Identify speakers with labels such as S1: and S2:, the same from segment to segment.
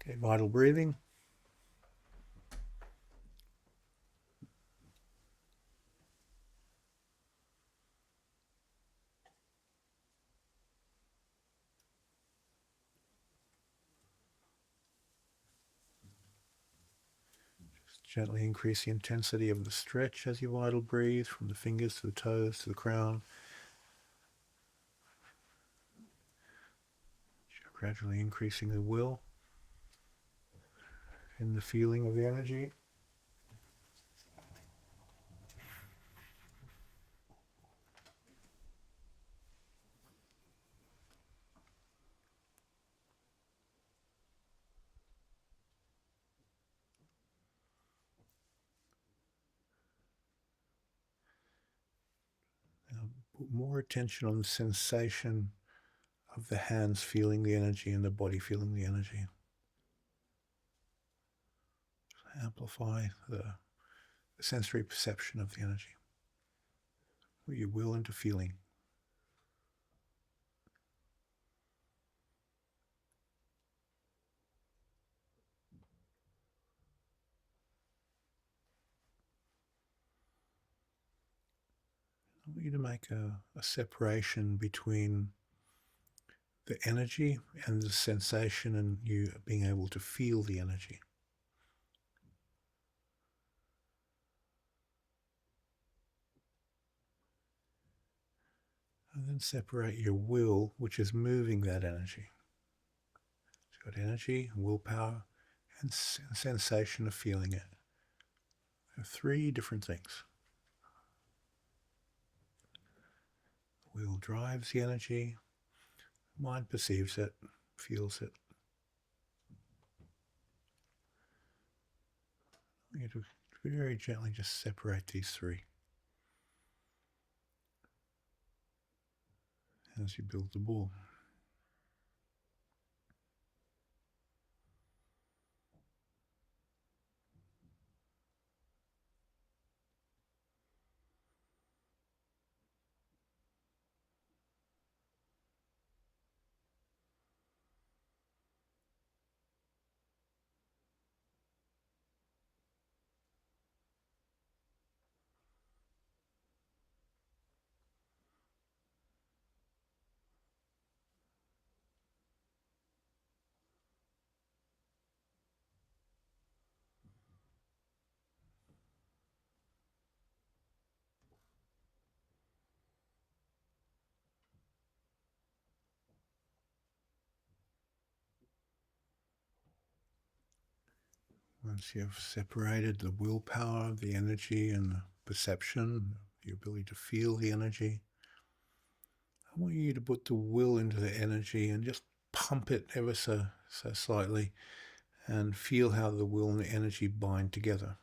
S1: Okay, vital breathing. Just gently increase the intensity of the stretch as you vital breathe from the fingers to the toes to the crown. Gradually increasing the will and the feeling of the energy. Now put more attention on the sensation of the hands feeling the energy and the body feeling the energy. Amplify the sensory perception of the energy. Put your will into feeling. I want you to make a separation between the energy and the sensation and you being able to feel the energy. And then separate your will, which is moving that energy. So you've got energy, willpower, and sensation of feeling it. There are three different things. The will drives the energy, mind perceives it, feels it. You have to very gently just separate these three as you build the ball. Once you've separated the willpower, the energy, and the perception, the ability to feel the energy, I want you to put the will into the energy and just pump it ever so slightly and feel how the will and the energy bind together.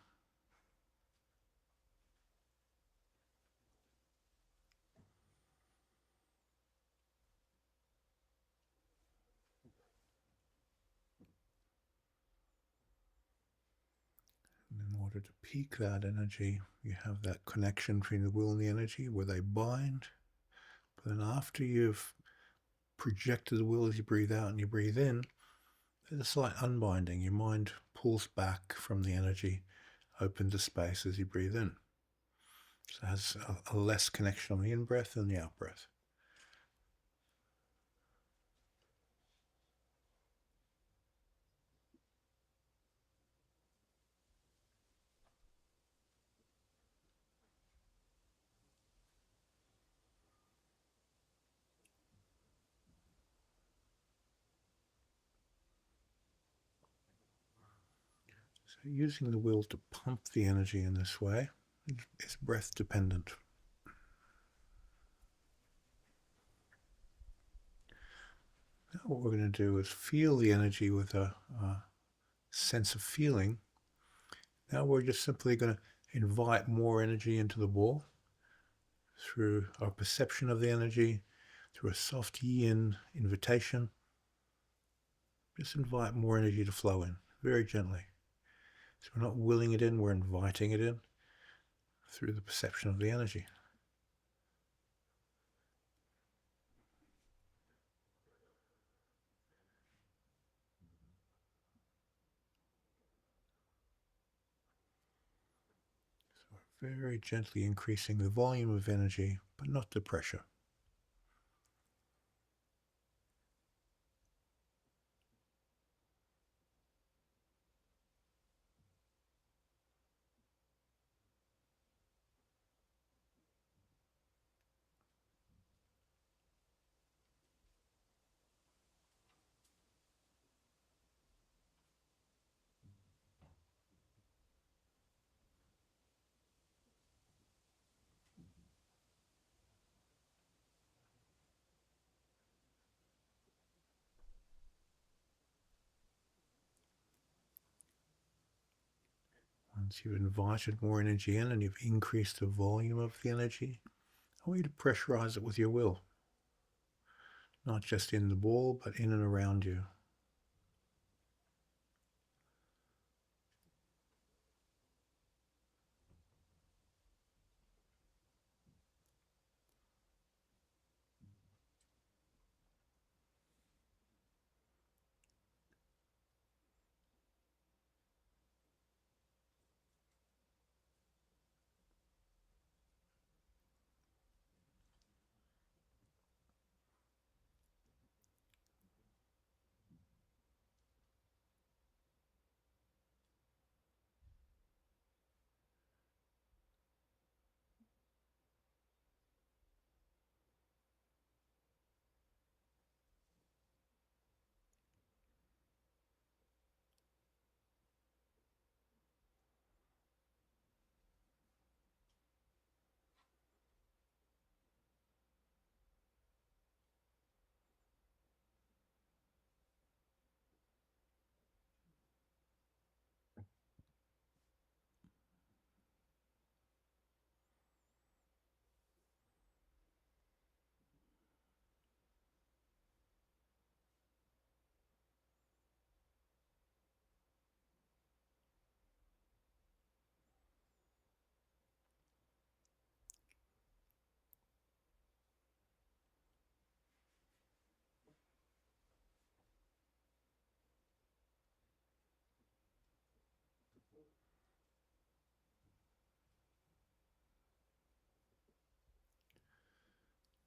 S1: And in order to peak that energy, you have that connection between the will and the energy where they bind. But then after you've projected the will as you breathe out and you breathe in, there's a slight unbinding. Your mind pulls back from the energy, opens a space as you breathe in. So it has a less connection on the in-breath than the out-breath. So using the will to pump the energy in this way is breath dependent. Now what we're going to do is feel the energy with a sense of feeling. Now we're just simply going to invite more energy into the ball through our perception of the energy, through a soft yin invitation. Just invite more energy to flow in, very gently. So we're not willing it in, we're inviting it in through the perception of the energy. Very gently increasing the volume of energy, but not the pressure. Once you've invited more energy in and you've increased the volume of the energy, I want you to pressurize it with your will. Not just in the ball, but in and around you.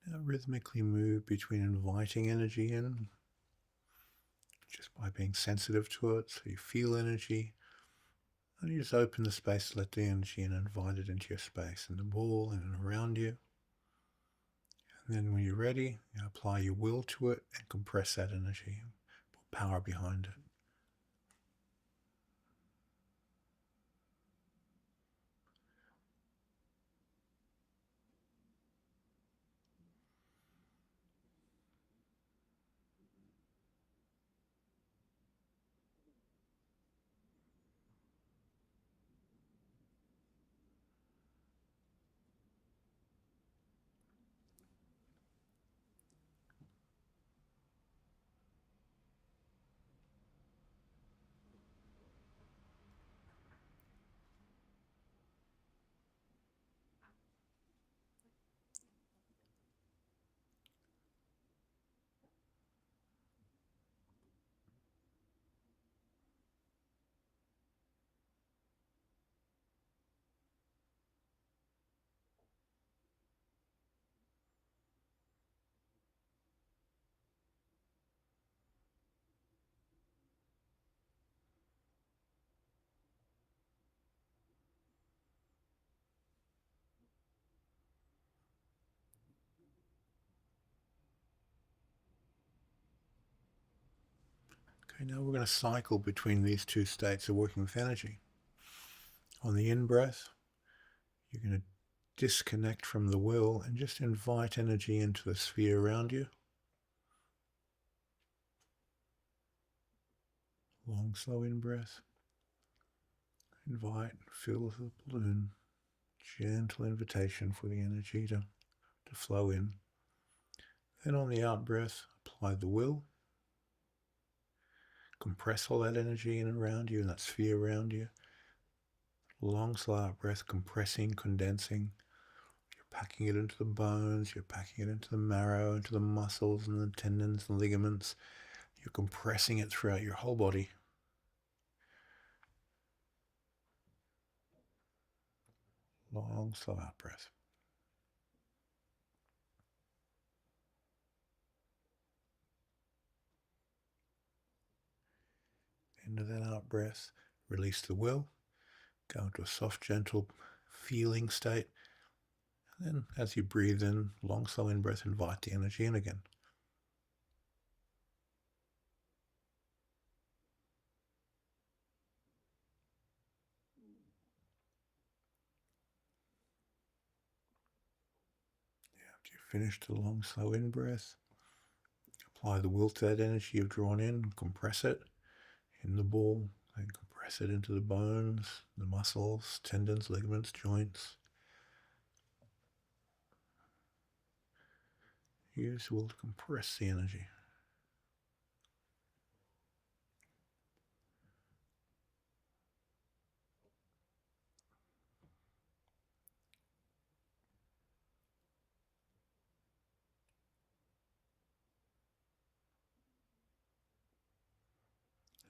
S1: Now rhythmically move between inviting energy in, just by being sensitive to it, so you feel energy, and you just open the space to let the energy in and invite it into your space, in the ball and around you. And then when you're ready, you apply your will to it and compress that energy, put power behind it. Okay, now we're going to cycle between these two states of working with energy. On the in-breath, you're going to disconnect from the will and just invite energy into the sphere around you. Long, slow in-breath. Invite, fill the balloon. Gentle invitation for the energy to flow in. Then on the out-breath, apply the will. Compress all that energy in and around you, in that sphere around you. Long, slow out-breath, compressing, condensing. You're packing it into the bones, you're packing it into the marrow, into the muscles and the tendons and ligaments. You're compressing it throughout your whole body. Long, slow out breath. Into that out breath, release the will, go into a soft, gentle feeling state. And then as you breathe in, long, slow in breath, invite the energy in again. After you finish the long, slow in breath, apply the will to that energy you've drawn in, compress it in the ball, and compress it into the bones, the muscles, tendons, ligaments, joints. Use will to compress the energy.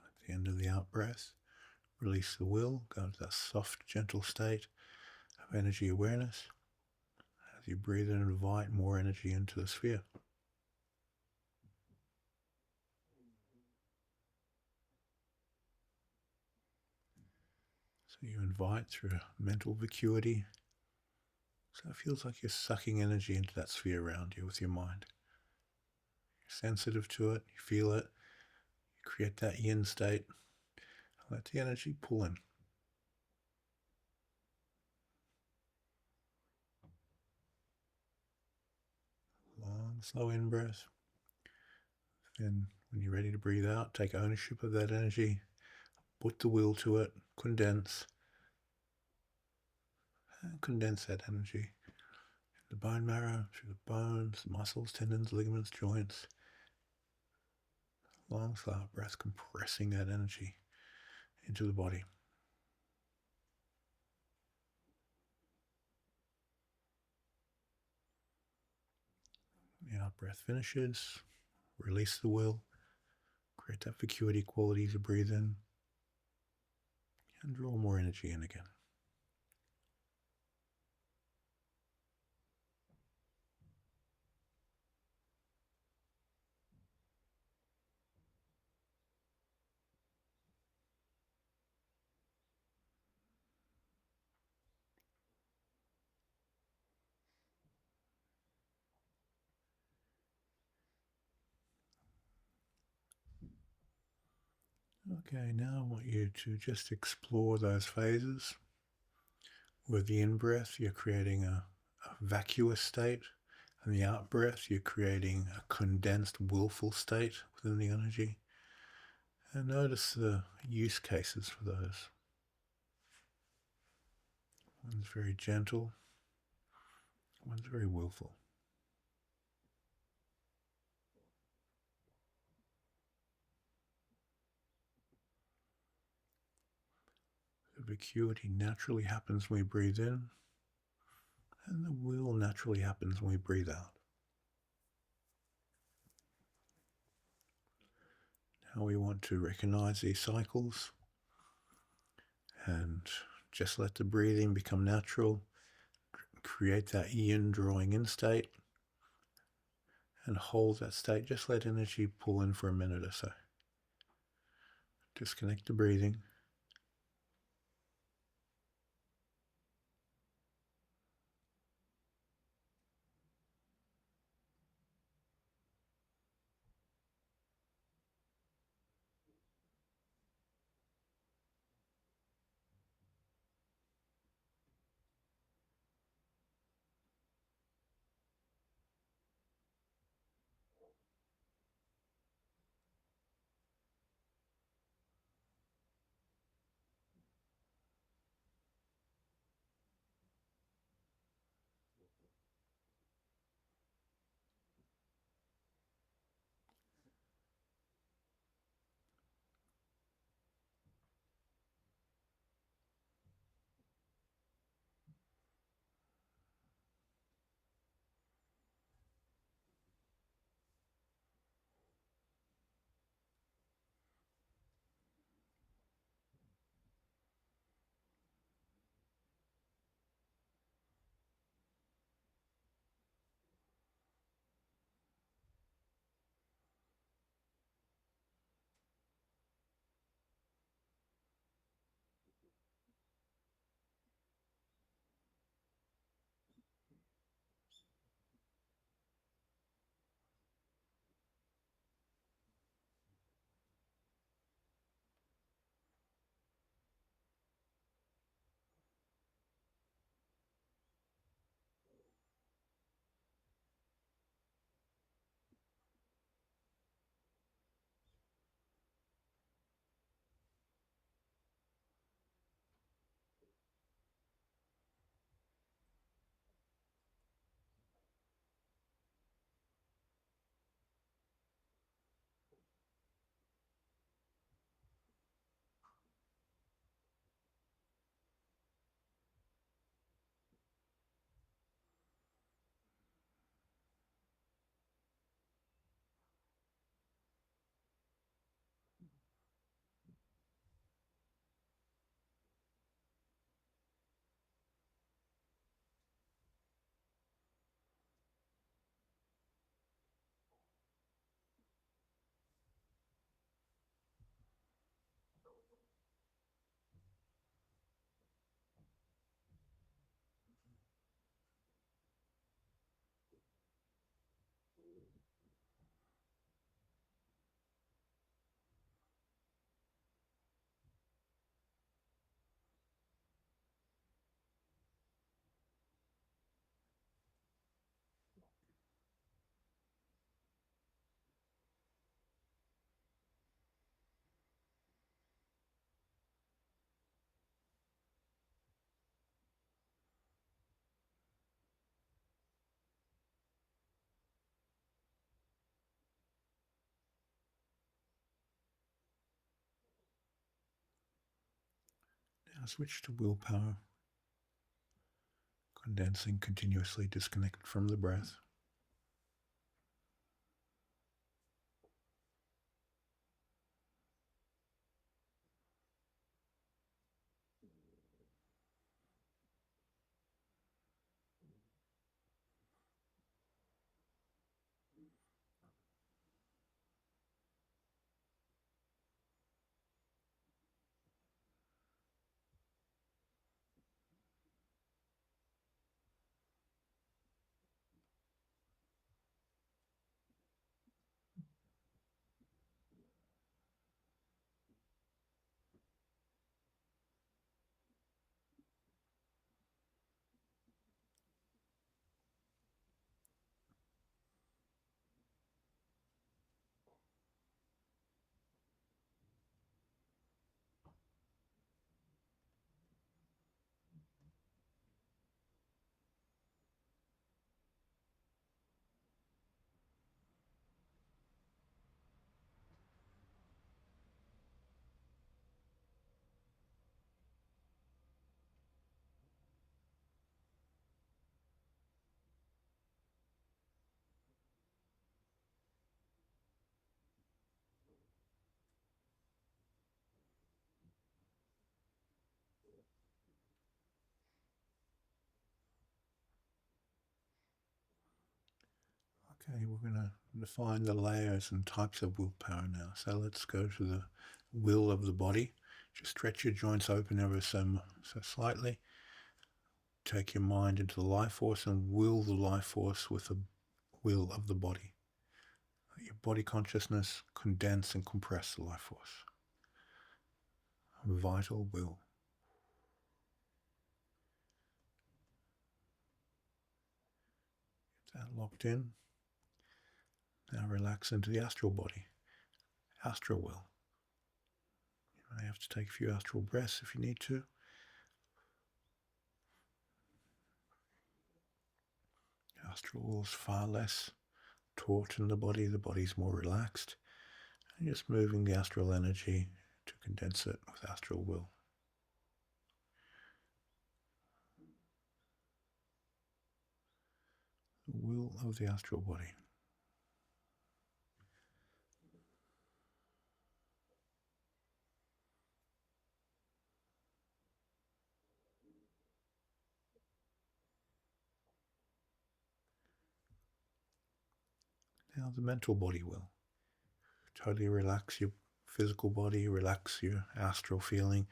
S1: At the end of the out breath, release the will, go into that soft, gentle state of energy awareness. As you breathe in, invite more energy into the sphere. So you invite through a mental vacuity. So it feels like you're sucking energy into that sphere around you with your mind. You're sensitive to it, you feel it, you create that yin state. Let the energy pull in. Long, slow in breath. Then when you're ready to breathe out, take ownership of that energy, put the will to it, condense, and condense that energy. The bone marrow, through the bones, muscles, tendons, ligaments, joints. Long, slow breath, compressing that energy into the body. The out breath finishes, release the will, create that vacuity quality to breathe in, and draw more energy in again. Okay, now I want you to just explore those phases. With the in-breath, you're creating a vacuous state, and the out-breath, you're creating a condensed, willful state within the energy. And notice the use cases for those. One's very gentle, one's very willful. The vacuity naturally happens when we breathe in, and the will naturally happens when we breathe out. Now we want to recognize these cycles and just let the breathing become natural, create that yin drawing in state, and hold that state. Just let energy pull in for a minute or so. Disconnect the breathing. Now switch to willpower, condensing continuously, disconnected from the breath. Okay, we're going to define the layers and types of willpower now. So let's go to the will of the body. Just stretch your joints open ever so slightly. Take your mind into the life force and will the life force with the will of the body. Let your body consciousness condense and compress the life force. Vital will. Get that locked in. Now relax into the astral body. Astral will. You may have to take a few astral breaths if you need to. Astral will is far less taut in the body's more relaxed. And just moving the astral energy to condense it with astral will. The will of the astral body. Now the mental body will. Totally relax your physical body, relax your astral feeling,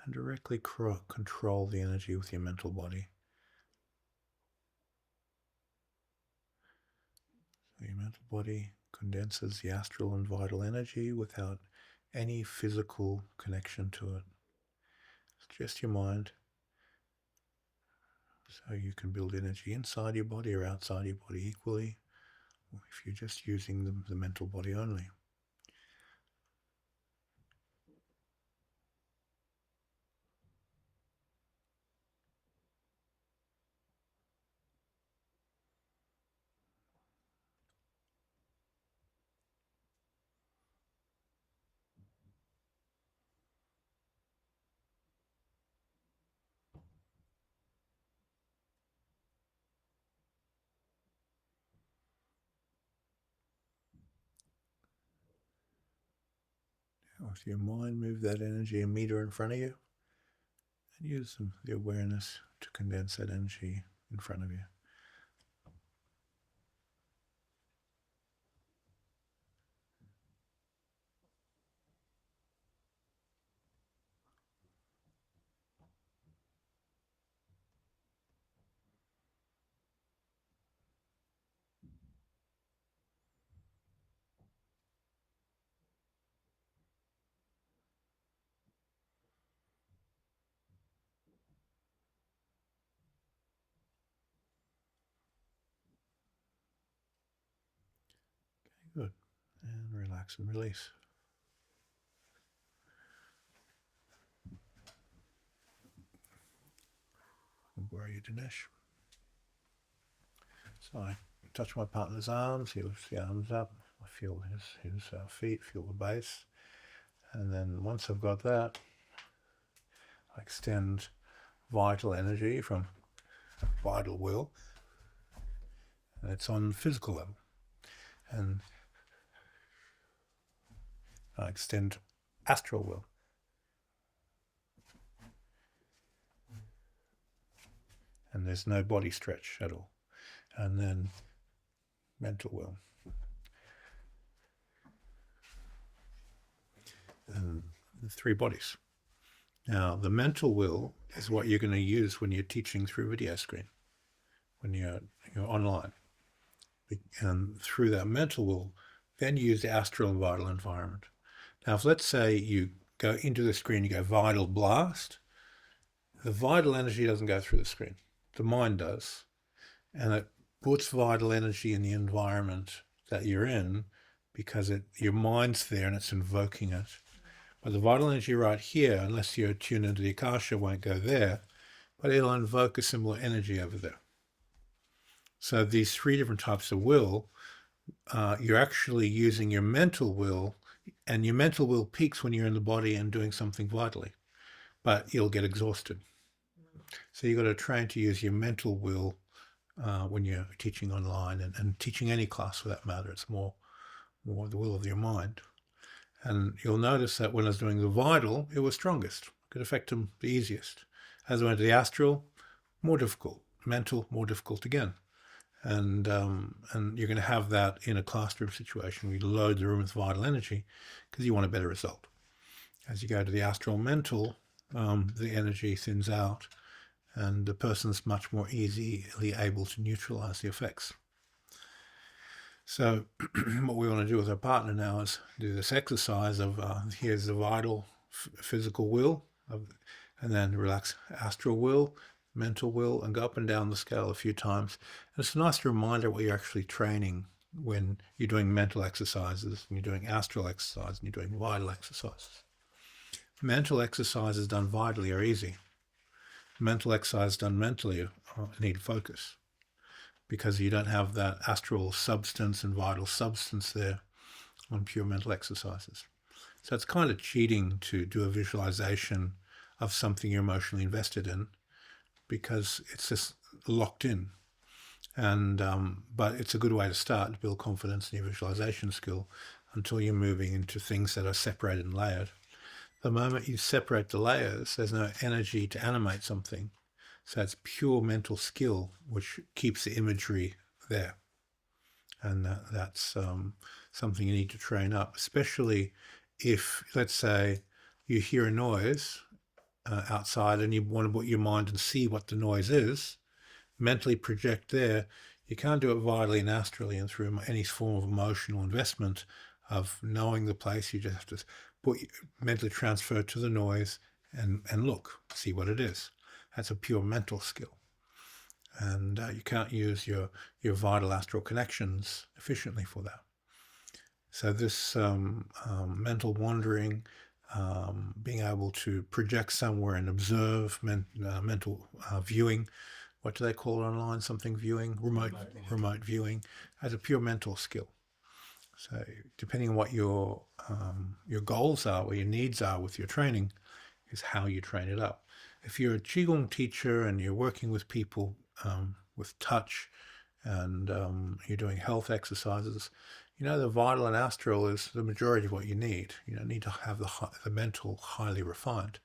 S1: and directly control the energy with your mental body. So your mental body condenses the astral and vital energy without any physical connection to it. It's just your mind. So you can build energy inside your body or outside your body equally, if you're just using the mental body only. With your mind, move that energy a meter in front of you and use the awareness to condense that energy in front of you. Okay, good. And relax and release. Where are you, Dinesh? So I touch my partner's arms, he lifts the arms up, I feel his feet, feel the base. And then once I've got that, extend vital energy from vital will, and it's on physical level. And I extend astral will. And there's no body stretch at all. And then mental will. And the 3 bodies. Now, the mental will is what you're going to use when you're teaching through video screen, when you're online. And through that mental will, then use the astral and vital environment. Now, if let's say you go into the screen, you go vital blast, the vital energy doesn't go through the screen. The mind does. And it puts vital energy in the environment that you're in because your mind's there and it's invoking it. But the vital energy right here, unless you're tuned into the Akasha, won't go there, but it'll invoke a similar energy over there. So these 3 different types of will, you're actually using your mental will, and your mental will peaks when you're in the body and doing something vitally, but you'll get exhausted. So you've got to train to use your mental will when you're teaching online and teaching any class for that matter. It's more the will of your mind. And you'll notice that when I was doing the vital, it was strongest. I could affect them the easiest. As I went to the astral, more difficult. Mental, more difficult again. And you're going to have that in a classroom situation where you load the room with vital energy because you want a better result. As you go to the astral mental, the energy thins out and the person's much more easily able to neutralize the effects. So what we want to do with our partner now is do this exercise of here's the vital physical will, and then relax astral will, mental will, and go up and down the scale a few times. And it's a nice reminder what you're actually training when you're doing mental exercises, and you're doing astral exercises, and you're doing vital exercises. Mental exercises done vitally are easy. Mental exercise done mentally need focus, because you don't have that astral substance and vital substance there on pure mental exercises. So it's kind of cheating to do a visualization of something you're emotionally invested in, because it's just locked in. And but it's a good way to start to build confidence in your visualization skill until you're moving into things that are separated and layered. The moment you separate the layers, there's no energy to animate something. So it's pure mental skill, which keeps the imagery there. And that's something you need to train up, especially if, let's say, you hear a noise outside and you want to put your mind and see what the noise is, mentally project there. You can't do it vitally and astrally and through any form of emotional investment of knowing the place. You just have to mentally transfer to the noise and look, see what it is. That's a pure mental skill. And you can't use your vital astral connections efficiently for that. So this mental wandering, being able to project somewhere and observe, mental viewing, what do they call it online? Something viewing, remote viewing, as a pure mental skill. So depending on what your goals are, what your needs are with your training, is how you train it up. If you're a Qigong teacher and you're working with people with touch and you're doing health exercises, the vital and astral is the majority of what you need. You don't need to have the mental highly refined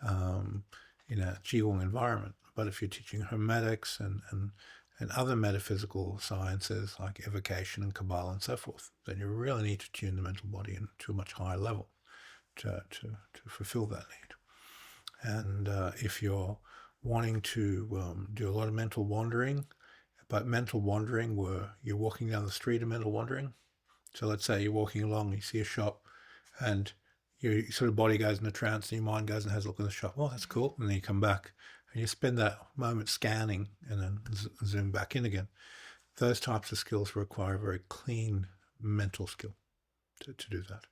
S1: in a Qigong environment. But if you're teaching Hermetics and other metaphysical sciences like evocation and Kabbalah and so forth, then you really need to tune the mental body to a much higher level to fulfill that need. And if you're wanting to do a lot of mental wandering, but mental wandering where you're walking down the street of mental wandering, so let's say you're walking along, you see a shop, and your sort of body goes in a trance and your mind goes and has a look in the shop. Oh, that's cool. And then you come back and you spend that moment scanning and then zoom back in again. Those types of skills require a very clean mental skill to do that.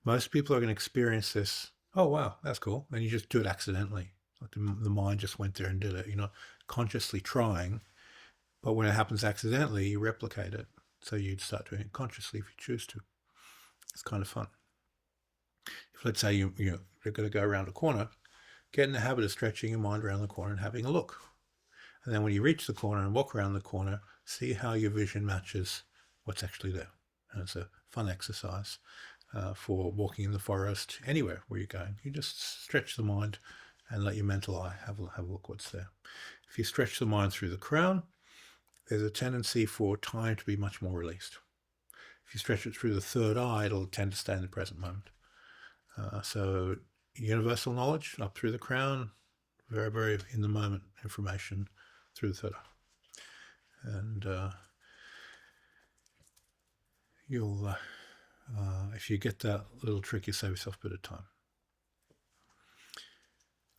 S1: Most people are going to experience this, oh, wow, that's cool. And you just do it accidentally. Like the mind just went there and did it. You're not consciously trying, but when it happens accidentally, you replicate it. So you'd start doing it consciously if you choose to. It's kind of fun. If let's say you're going to go around a corner get in the habit of stretching your mind around the corner and having a look. And then when you reach the corner and walk around the corner, see how your vision matches what's actually there. And it's a fun exercise for walking in the forest, anywhere where you're going. You just stretch the mind and let your mental eye have a look what's there. If you stretch the mind through the crown, there's a tendency for time to be much more released. If you stretch it through the third eye, it'll tend to stay in the present moment. So universal knowledge up through the crown, very, very in the moment information through the third eye. And you'll, if you get that little trick, you save yourself a bit of time.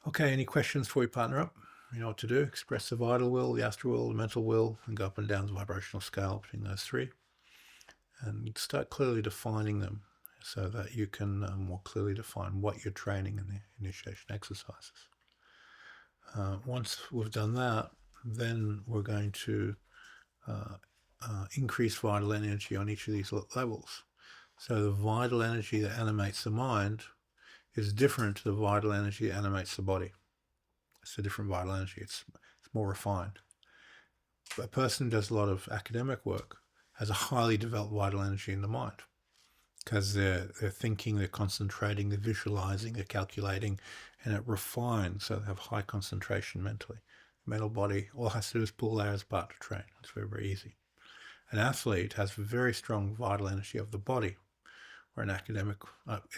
S1: Okay, any questions before we partner up? You know what to do. Express the vital will, the astral will, the mental will, and go up and down the vibrational scale between those three. And start clearly defining them so that you can more clearly define what you're training in the initiation exercises. Once we've done that, then we're going to increase vital energy on each of these levels. So the vital energy that animates the mind is different to the vital energy that animates the body. It's a different vital energy. It's more refined. But a person who does a lot of academic work has a highly developed vital energy in the mind because they're thinking, they're concentrating, they're visualizing, they're calculating, and it refines, so they have high concentration mentally. Mental body, all it has to do is pull their butt to train. It's very, very easy. An athlete has very strong vital energy of the body, where an academic,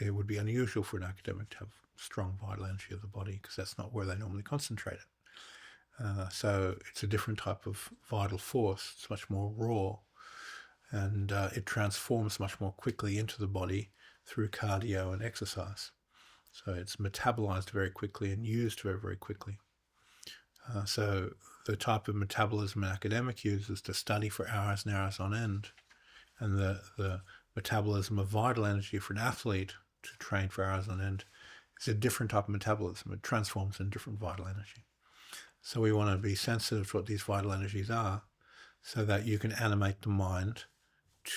S1: it would be unusual for an academic to have strong vital energy of the body because that's not where they normally concentrate it. So it's a different type of vital force. It's much more raw, and it transforms much more quickly into the body through cardio and exercise. So it's metabolized very quickly and used very, very quickly. So the type of metabolism an academic uses to study for hours and hours on end, and the metabolism of vital energy for an athlete to train for hours on end is a different type of metabolism. It transforms in different vital energy. So we want to be sensitive to what these vital energies are so that you can animate the mind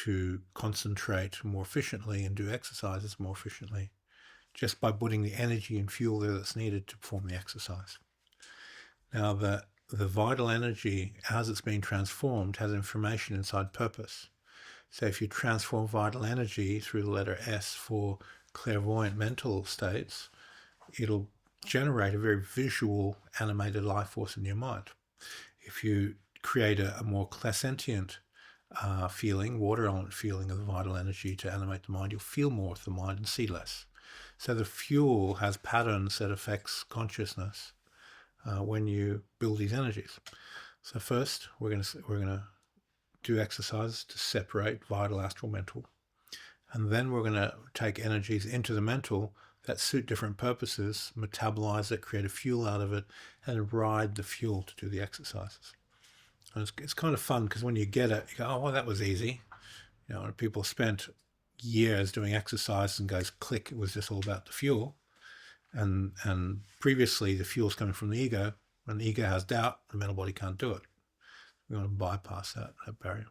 S1: to concentrate more efficiently and do exercises more efficiently just by putting the energy and fuel there that's needed to perform the exercise. Now, the vital energy, as it's being transformed, has information inside purpose. So if you transform vital energy through the letter S for clairvoyant mental states, it'll generate a very visual, animated life force in your mind. If you create a more clairsentient feeling, water element feeling of the vital energy to animate the mind, you'll feel more with the mind and see less. So the fuel has patterns that affects consciousness when you build these energies. So first, we're going to do exercises to separate vital, astral, mental. And then we're going to take energies into the mental that suit different purposes, metabolize it, create a fuel out of it, and ride the fuel to do the exercises. And it's kind of fun because when you get it, you go, oh, well, that was easy. You know, and people spent years doing exercise and goes, click, it was just all about the fuel. And previously the fuel's coming from the ego. When the ego has doubt, the mental body can't do it. We want to bypass that barrier.